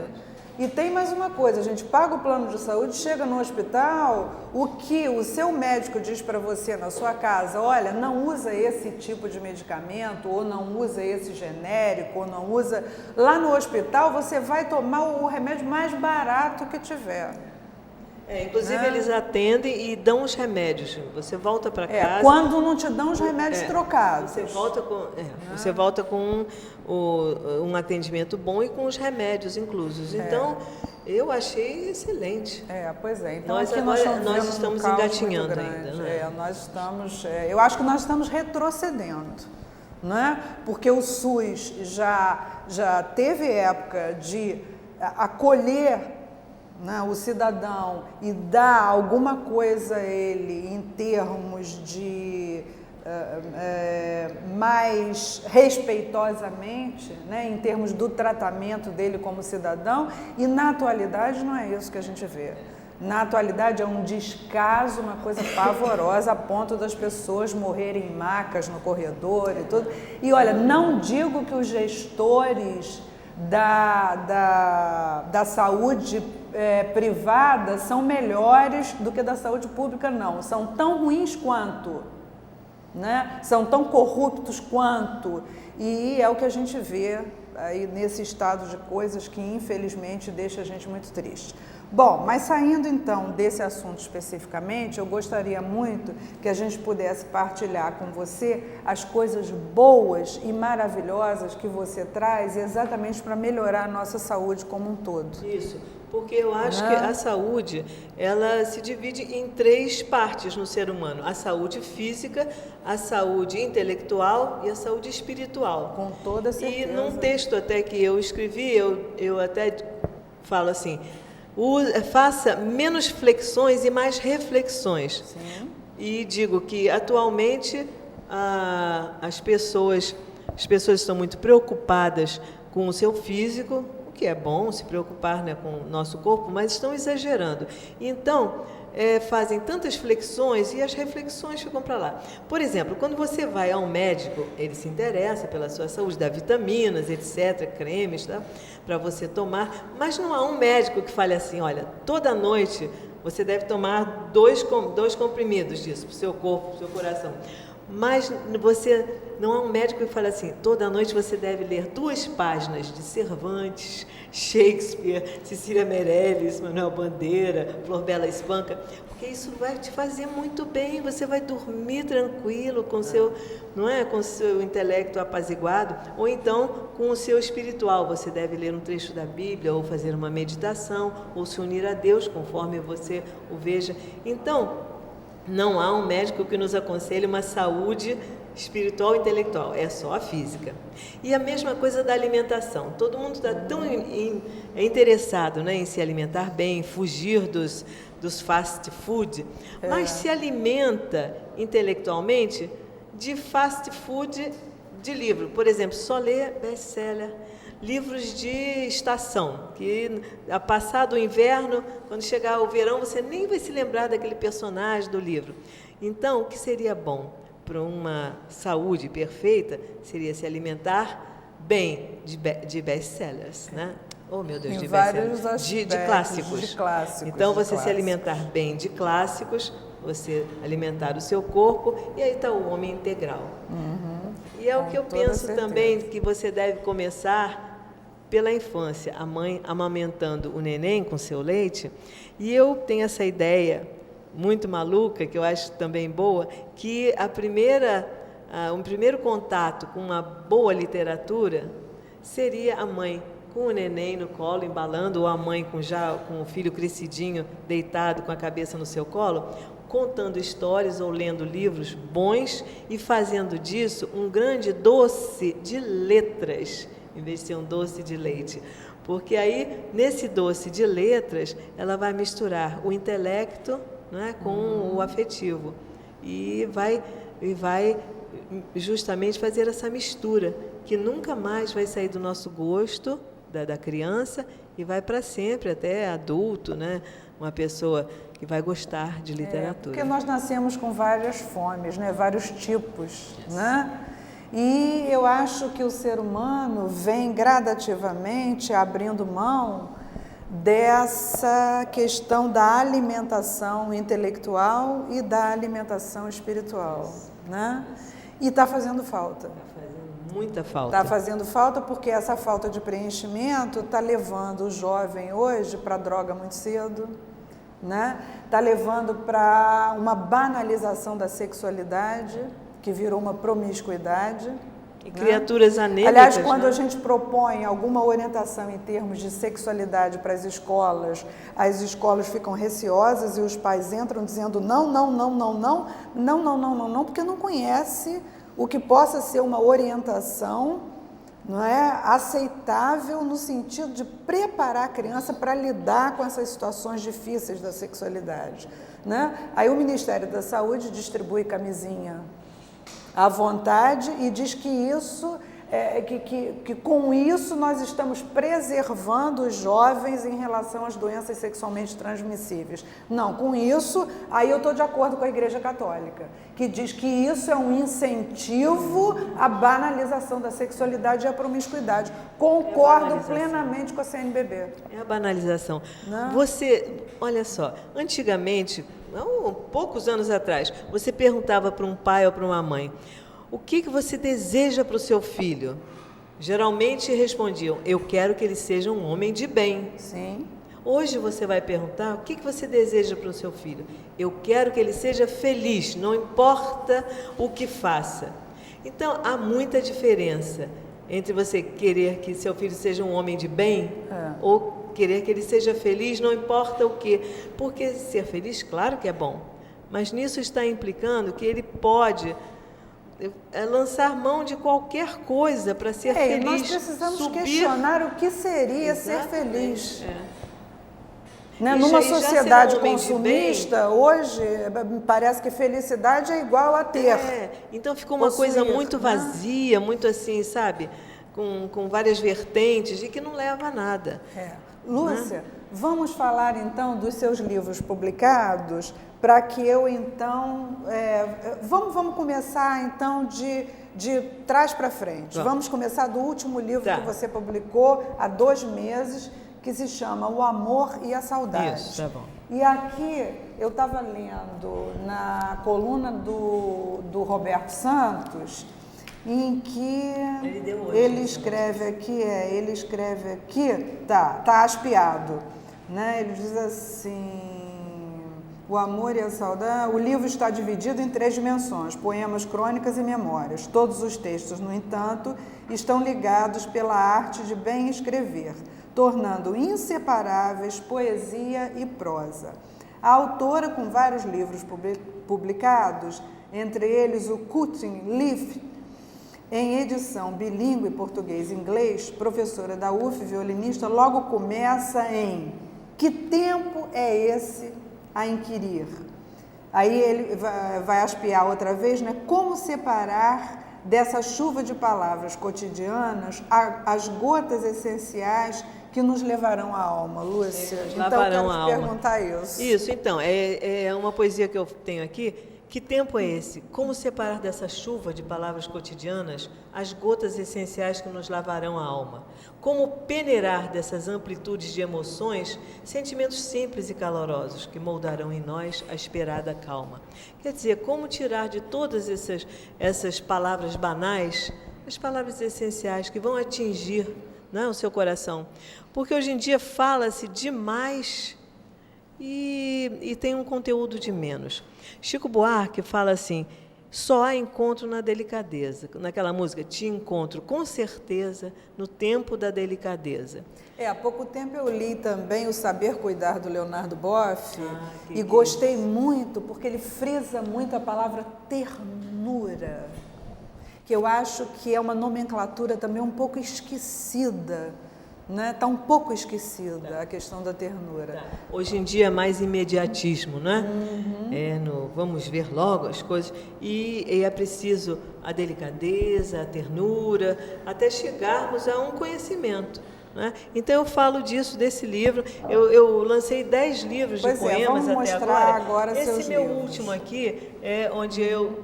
E tem mais uma coisa, a gente paga o plano de saúde, chega no hospital, o que o seu médico diz para você na sua casa, olha, não usa esse tipo de medicamento, ou não usa esse genérico, ou não usa... Lá no hospital você vai tomar o remédio mais barato que tiver. Inclusive eles atendem e dão os remédios. Você volta para casa. Quando não te dão os remédios trocados. Você volta com um atendimento bom e com os remédios inclusos. Então, eu achei excelente. Pois é. Então, nós estamos engatinhando ainda. Né? Nós estamos. Eu acho que nós estamos retrocedendo, né? Porque o SUS já teve época de acolher, né, o cidadão e dar alguma coisa a ele em termos de mais respeitosamente, né, em termos do tratamento dele como cidadão, e na atualidade não é isso que a gente vê. Na atualidade é um descaso, uma coisa pavorosa, a ponto das pessoas morrerem em macas no corredor e tudo. E olha, não digo que os gestores da saúde privada são melhores do que da saúde pública, não. São tão ruins quanto, né? São tão corruptos quanto. E é o que a gente vê aí nesse estado de coisas que, infelizmente, deixa a gente muito triste. Bom, mas saindo então desse assunto especificamente, eu gostaria muito que a gente pudesse partilhar com você as coisas boas e maravilhosas que você traz exatamente para melhorar a nossa saúde como um todo. Isso, porque eu acho que a saúde, ela se divide em 3 partes no ser humano: a saúde física, a saúde intelectual e a saúde espiritual. Com toda certeza. E num texto até que eu escrevi, eu até falo assim: faça menos flexões e mais reflexões. Sim. E digo que atualmente as pessoas estão muito preocupadas com o seu físico, o que é bom se preocupar, né, com o nosso corpo, mas estão exagerando. Então, fazem tantas flexões e as reflexões ficam para lá. Por exemplo, quando você vai a um médico, ele se interessa pela sua saúde, dá vitaminas, etc., cremes, tá, para você tomar, mas não há um médico que fale assim: olha, toda noite você deve tomar 2 comprimidos disso, para o seu corpo, para o seu coração. Mas não há um médico que fale assim: toda noite você deve ler 2 páginas de Cervantes, Shakespeare, Cecília Meirelles, Manuel Bandeira, Flor Bela Espanca, porque isso vai te fazer muito bem. Você vai dormir tranquilo com seu, não é, com o seu intelecto apaziguado, ou então com o seu espiritual. Você deve ler um trecho da Bíblia, ou fazer uma meditação, ou se unir a Deus conforme você o veja. Então, não há um médico que nos aconselhe uma saúde espiritual e intelectual, é só a física. E a mesma coisa da alimentação. Todo mundo está tão interessado, né, em se alimentar bem, fugir dos fast food, mas se alimenta intelectualmente de fast food de livro. Por exemplo, só lê best-seller, livros de estação, que passado o inverno, quando chegar o verão, você nem vai se lembrar daquele personagem do livro. Então, o que seria bom para uma saúde perfeita seria se alimentar bem de best-sellers, né? Oh, meu Deus, de best-sellers, de clássicos. Então, você se alimentar bem de clássicos, você alimentar o seu corpo, e aí está o homem integral. E é o que eu penso também, que você deve começar pela infância, a mãe amamentando o neném com seu leite. E eu tenho essa ideia muito maluca, que eu acho também boa, que um primeiro contato com uma boa literatura seria a mãe com o neném no colo, embalando, ou a mãe com o filho crescidinho, deitado com a cabeça no seu colo, contando histórias ou lendo livros bons e fazendo disso um grande doce de letras, em vez de ser um doce de leite. Porque aí, nesse doce de letras, ela vai misturar o intelecto, né, com o afetivo. E vai justamente fazer essa mistura, que nunca mais vai sair do nosso gosto, da criança, e vai para sempre, até adulto, né? Uma pessoa que vai gostar de literatura. Porque nós nascemos com várias fomes, né? Vários tipos, né? E eu acho que o ser humano vem gradativamente abrindo mão dessa questão da alimentação intelectual e da alimentação espiritual, né? E está fazendo falta. Muita falta. Está fazendo falta porque essa falta de preenchimento está levando o jovem hoje para a droga muito cedo, né? Está levando para uma banalização da sexualidade, que virou uma promiscuidade. E criaturas anêmicas. Aliás, quando a gente propõe alguma orientação em termos de sexualidade para as escolas ficam receosas e os pais entram dizendo não, porque não conhece o que possa ser uma orientação, não é, aceitável no sentido de preparar a criança para lidar com essas situações difíceis da sexualidade, né? Aí o Ministério da Saúde distribui camisinha à vontade e diz que isso que com isso nós estamos preservando os jovens em relação às doenças sexualmente transmissíveis. Não, com isso, aí eu estou de acordo com a Igreja Católica, que diz que isso é um incentivo à banalização da sexualidade e à promiscuidade. Concordo plenamente com a CNBB. É a banalização. Não? Olha só, antigamente, poucos anos atrás, você perguntava para um pai ou para uma mãe: o que você deseja para o seu filho? Geralmente respondiam: eu quero que ele seja um homem de bem. Sim. Hoje você vai perguntar: o que você deseja para o seu filho? Eu quero que ele seja feliz, não importa o que faça. Então, há muita diferença entre você querer que seu filho seja um homem de bem ou querer que ele seja feliz, não importa o quê. Porque ser feliz, claro que é bom, mas nisso está implicando que ele pode lançar mão de qualquer coisa para ser feliz. Nós precisamos questionar o que seria ser feliz. Né? Numa sociedade consumista, hoje, parece que felicidade é igual a ter. Então ficou uma coisa muito vazia, muito assim, sabe? Com várias vertentes e que não leva a nada. Lúcia, vamos falar então dos seus livros publicados, para que eu então... vamos começar então de trás para frente. Vamos começar do último livro que você publicou há 2 meses, que se chama O Amor e a Saudade. Isso, tá bom. E aqui eu estava lendo na coluna do Roberto Santos, em que ele escreve aqui, tá hasteado, né? Ele diz assim: o amor e a saudade. O livro está dividido em 3 dimensões: poemas, crônicas e memórias. Todos os textos, no entanto, estão ligados pela arte de bem escrever, tornando inseparáveis poesia e prosa. A autora, com vários livros publicados, entre eles o Cutting Leaf, em edição bilíngue português e inglês, professora da UF, violinista, logo começa em: que tempo é esse a inquirir? Aí ele vai hastear outra vez, né? Como separar dessa chuva de palavras cotidianas as gotas essenciais que nos levarão à alma, Lúcia? Então, eu quero te perguntar isso. Isso, então, é uma poesia que eu tenho aqui. Que tempo é esse? Como separar dessa chuva de palavras cotidianas as gotas essenciais que nos lavarão a alma? Como peneirar dessas amplitudes de emoções sentimentos simples e calorosos que moldarão em nós a esperada calma? Quer dizer, como tirar de todas essas palavras banais as palavras essenciais que vão atingir, né, o seu coração? Porque hoje em dia fala-se demais e tem um conteúdo de menos. Chico Buarque fala assim: só há encontro na delicadeza. Naquela música, te encontro com certeza no tempo da delicadeza. Há pouco tempo eu li também O Saber Cuidar, do Leonardo Boff, e gostei muito, porque ele frisa muito a palavra ternura, que eu acho que é uma nomenclatura também um pouco esquecida, né? Está um pouco esquecida a questão da ternura. Hoje em dia é mais imediatismo, né? Vamos ver logo as coisas. E é preciso a delicadeza, a ternura, até chegarmos a um conhecimento. Né? Então eu falo disso, desse livro. Eu lancei 10 livros de poemas vamos até agora Esse seus meu livros. último aqui é onde eu...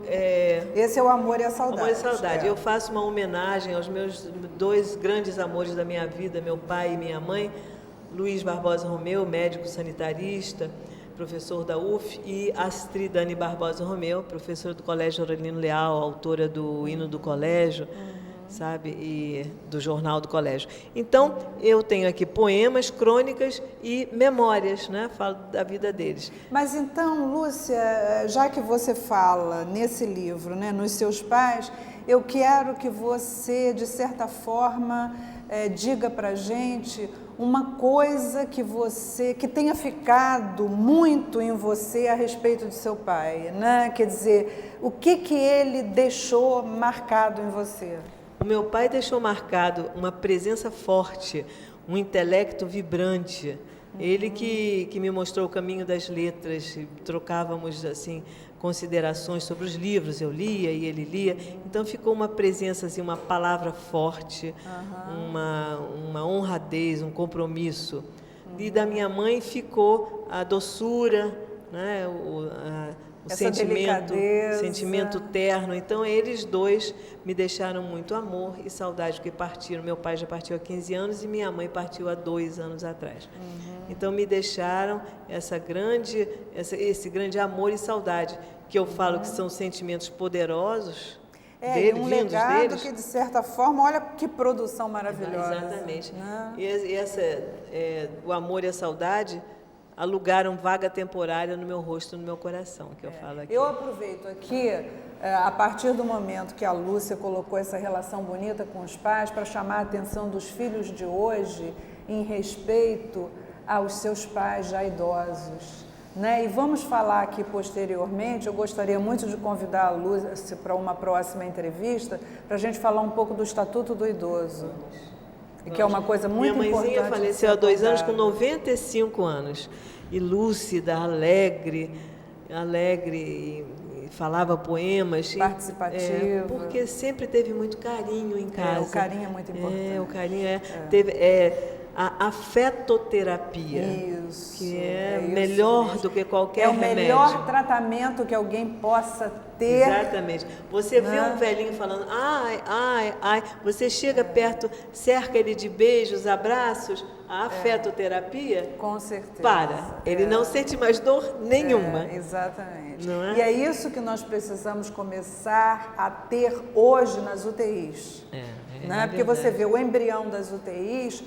Esse é o Amor e a Saudade. Amor e Saudade. Eu faço uma homenagem aos meus 2 grandes amores da minha vida, meu pai e minha mãe, Luiz Barbosa Romeu, médico sanitarista, professor da UF, e Astrid Dani Barbosa Romeu, professora do Colégio Aurelino Leal, autora do Hino do Colégio, sabe, e do Jornal do Colégio. Então, eu tenho aqui poemas, crônicas e memórias, né? Falo da vida deles. Mas então, Lúcia, já que você fala nesse livro, né, nos seus pais, eu quero que você, de certa forma, diga para a gente uma coisa que tenha ficado muito em você a respeito de seu pai, né? Quer dizer, o que ele deixou marcado em você? O meu pai deixou marcado uma presença forte, um intelecto vibrante. Ele que me mostrou o caminho das letras, trocávamos assim considerações sobre os livros, eu lia e ele lia. Então ficou uma presença, assim, uma palavra forte, uma honradez, um compromisso. E da minha mãe ficou a doçura, né? O sentimento terno. Então, eles 2 me deixaram muito amor e saudade, porque partiram. Meu pai já partiu há 15 anos e minha mãe partiu há 2 anos atrás. Então, me deixaram esse grande amor e saudade, que eu falo que são sentimentos poderosos, um legado deles, que, de certa forma, olha que produção maravilhosa. Exatamente. Né? E o amor e a saudade alugaram vaga temporária no meu rosto, no meu coração, que eu falo aqui. Eu aproveito aqui, a partir do momento que a Lúcia colocou essa relação bonita com os pais, para chamar a atenção dos filhos de hoje em respeito aos seus pais já idosos. Né? E vamos falar aqui posteriormente, eu gostaria muito de convidar a Lúcia para uma próxima entrevista, para a gente falar um pouco do Estatuto do Idoso. Que é uma coisa muito importante. Minha mãezinha faleceu há 2 anos, com 95 anos. E lúcida, alegre, e falava poemas. Participativa. Porque sempre teve muito carinho em casa. O carinho é muito importante. O carinho teve a afetoterapia. Isso. Que é melhor do que qualquer remédio. É o melhor tratamento que alguém possa ter. Exatamente. Você vê um velhinho falando, ai, ai, ai, você chega perto, cerca ele de beijos, abraços, a afetoterapia, com certeza. Ele não sente mais dor nenhuma. Exatamente. Não é? E é isso que nós precisamos começar a ter hoje nas UTIs. Né? Porque você vê, o embrião das UTIs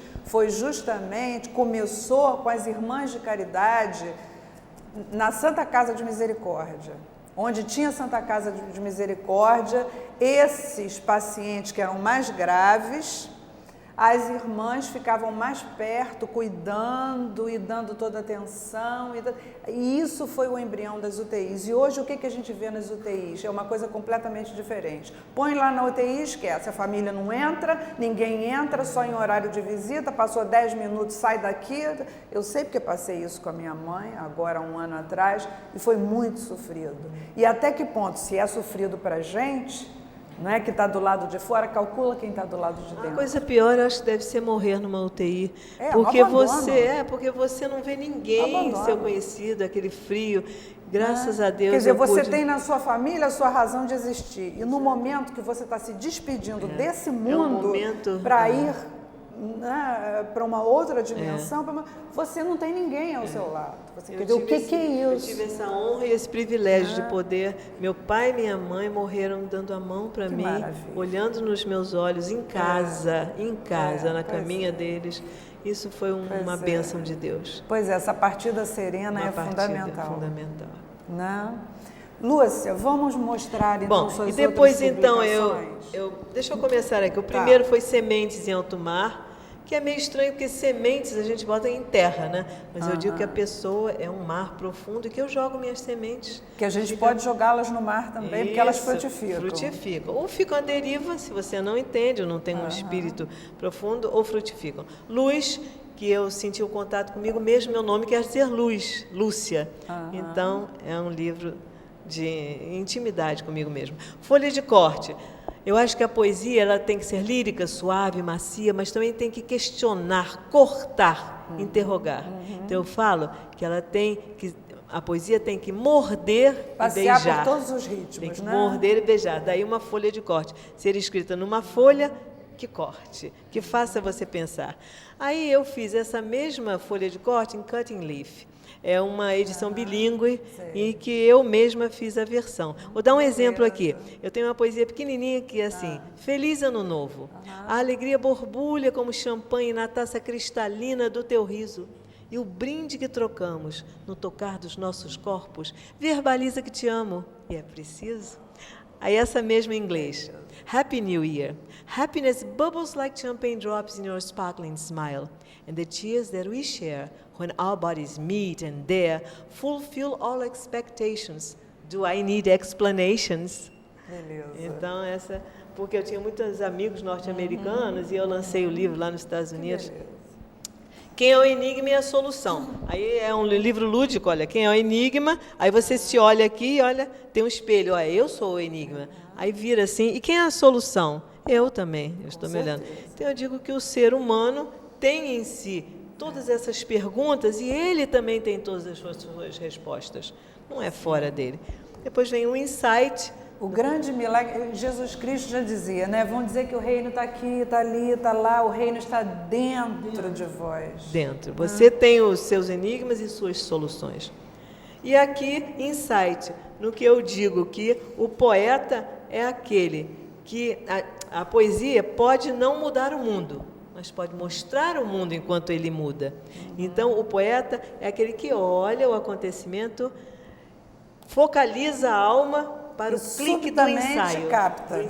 começou com as Irmãs de Caridade na Santa Casa de Misericórdia. Onde tinha Santa Casa de Misericórdia, esses pacientes que eram mais graves, as irmãs ficavam mais perto, cuidando e dando toda a atenção. E isso foi o embrião das UTIs. E hoje o que a gente vê nas UTIs? É uma coisa completamente diferente. Põe lá na UTI e esquece. A família não entra, ninguém entra, só em horário de visita, passou 10 minutos, sai daqui. Eu sei porque passei isso com a minha mãe, agora há 1 ano atrás, e foi muito sofrido. E até que ponto, se é sofrido para a gente... Não é que está do lado de fora, calcula quem está do lado de dentro. A coisa pior, eu acho que deve ser morrer numa UTI. Porque você não vê ninguém, seu conhecido, aquele frio. Graças a Deus. Quer dizer, você tem na sua família a sua razão de existir. E no momento que você está se despedindo desse mundo para ir para uma outra dimensão, você não tem ninguém ao seu lado. Você quer dizer, o que é isso? Eu tive essa honra e esse privilégio de poder... Meu pai e minha mãe morreram dando a mão para mim, olhando nos meus olhos, em casa, na caminha deles. isso foi uma bênção de Deus. Pois é, essa partida serena é fundamental. Fundamental. Né? Lúcia, vamos mostrar então suas outras depois então deixa eu começar aqui. O primeiro foi Sementes em Alto Mar, que é meio estranho porque sementes a gente bota em terra, né? Mas eu digo que a pessoa é um mar profundo e que eu jogo minhas sementes. Que a gente pode jogá-las no mar também, porque elas frutificam. Frutificam. Ou ficam à deriva, se você não entende, ou não tem um espírito profundo, ou frutificam. Luz, que eu senti o contato comigo, mesmo meu nome quer dizer luz, Lúcia. Então, é um livro de intimidade comigo mesmo. Folha de corte. Eu acho que a poesia ela tem que ser lírica, suave, macia, mas também tem que questionar, cortar, interrogar. Então eu falo que a poesia tem que morder passear e beijar. Por todos os ritmos, tem que né? morder e beijar. Daí uma folha de corte. Ser escrita numa folha que corte, que faça você pensar. Aí eu fiz essa mesma folha de corte em Cutting Leaf. É uma edição bilíngue em que eu mesma fiz a versão. Vou dar um exemplo aqui. Eu tenho uma poesia pequenininha que é assim: Feliz Ano Novo. A alegria borbulha como champanhe na taça cristalina do teu riso. E o brinde que trocamos no tocar dos nossos corpos verbaliza que te amo. E é preciso. Aí essa mesma em inglês. Happy New Year. Happiness bubbles like champagne drops in your sparkling smile. And the tears that we share when our bodies meet and dare fulfill all expectations. Do I need explanations? Beleza. Então, porque eu tinha muitos amigos norte-americanos e eu lancei o livro lá nos Estados Unidos. Quem é o enigma e a solução. Aí é um livro lúdico, olha, quem é o enigma, aí você se olha aqui e olha, tem um espelho, olha, eu sou o enigma. Aí vira assim, e quem é a solução? Eu também, eu estou me olhando. Então eu digo que o ser humano tem em si todas essas perguntas e ele também tem todas as suas respostas. Não é fora dele. Depois vem o insight. O grande milagre, Jesus Cristo já dizia, né? Vão dizer que o reino está aqui, está ali, está lá, o reino está dentro de vós. Dentro. Você tem os seus enigmas e suas soluções. E aqui, insight, no que eu digo que o poeta é aquele que a poesia pode não mudar o mundo, mas pode mostrar o mundo enquanto ele muda. Então, o poeta é aquele que olha o acontecimento, focaliza a alma para o clique do ensaio. Capta.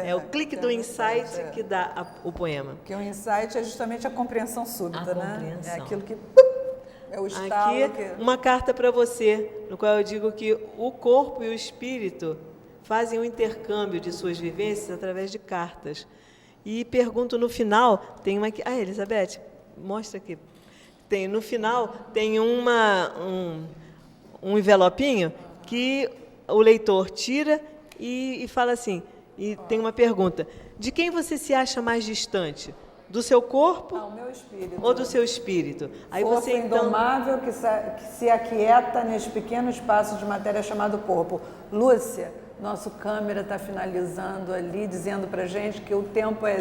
É o clique do insight que dá o poema. Porque o insight é justamente a compreensão súbita, né? É aquilo que é o estalo. Aqui, uma carta para você, no qual eu digo que o corpo e o espírito fazem um intercâmbio de suas vivências através de cartas. E pergunto no final, tem uma aqui. Elizabeth, mostra aqui. No final tem um envelopinho que o leitor tira e fala assim, e tem uma pergunta: de quem você se acha mais distante? Do seu corpo o meu espírito. Ou do seu espírito? Aí Força você então indomável que se aquieta nesse pequeno espaço de matéria chamado corpo. Lúcia, nosso câmera está finalizando ali, dizendo para gente que o tempo é...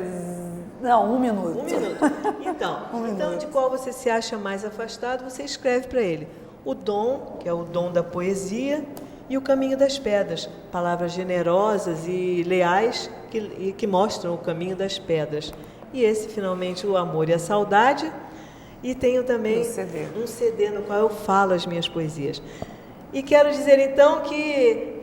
Não, 1 minuto. 1 minuto. Então, de qual você se acha mais afastado, você escreve para ele. O dom, que é o dom da poesia, e o caminho das pedras, palavras generosas e leais que mostram o caminho das pedras. E esse, finalmente, o amor e a saudade. E tenho também um CD no qual eu falo as minhas poesias. E quero dizer, então, que...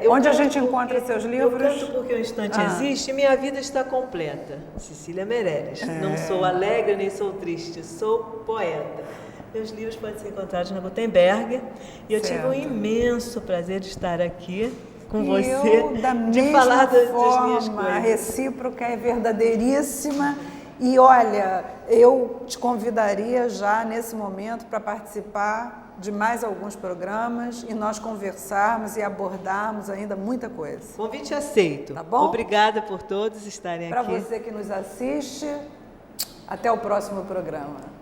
Onde a gente encontra seus livros? Eu canto porque o instante existe e minha vida está completa. Cecília Meirelles. Não sou alegre nem sou triste, sou poeta. Meus livros podem ser encontrados na Gutenberg. E eu tive um imenso prazer de estar aqui com você, de falar das minhas coisas. A recíproca é verdadeiríssima. E olha, eu te convidaria já nesse momento para participar de mais alguns programas e nós conversarmos e abordarmos ainda muita coisa. Convite aceito. Tá bom? Obrigada por todos estarem aqui. Para você que nos assiste, até o próximo programa.